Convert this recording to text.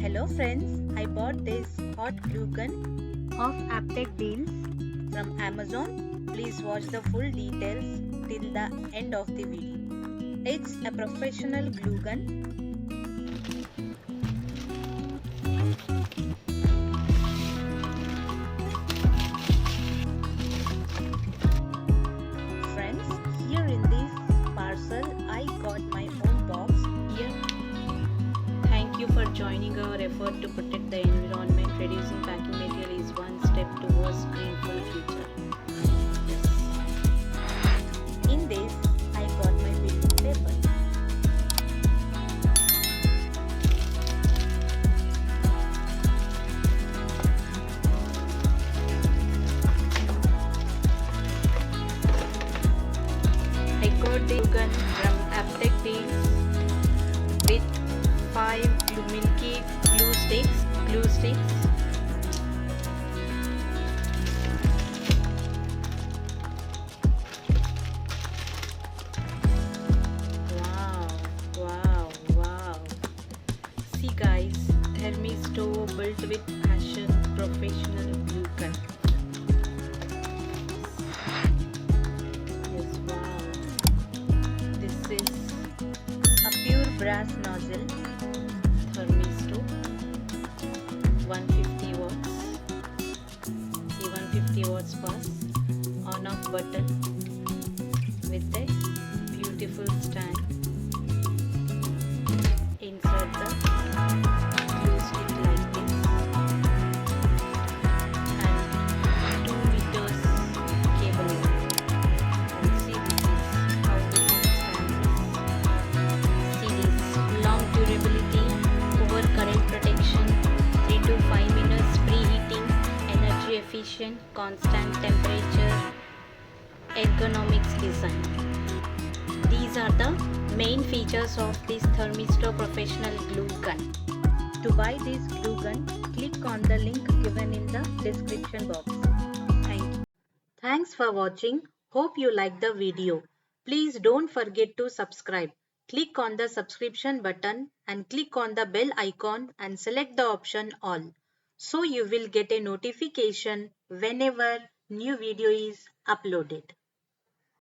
Hello friends, I bought this hot glue gun of Aptech deals from Amazon. Please watch the full details till the end of the video. It's a professional glue gun. Friends, here in this parcel I got my own box here. Thank you for joining our effort to protect the environment. Reducing packing material is one step towards greenful future. Yes. In this, I got my building paper. I got the gun from Aptech Deals with 5 Milky glue sticks. Wow. See guys, Themisto built with passion, professional glue gun. Yes, wow. This is a pure brass nozzle, Themisto, 150 watts. See 150 watts pass, on off button with a beautiful stand. Insert the glue stick like this and 2 meters cable. And see, this is how we can stand this. See this long durability, over current protection, 3 to 5 minutes preheating, energy efficient, constant temperature, ergonomics design. These are the main features of this Themisto professional glue gun. To buy this glue gun, click on the link given in the description box. Thank you. Thanks for watching. Hope you liked the video. Please don't forget to subscribe. Click on the subscription button and click on the bell icon and select the option all. So you will get a notification whenever new video is uploaded.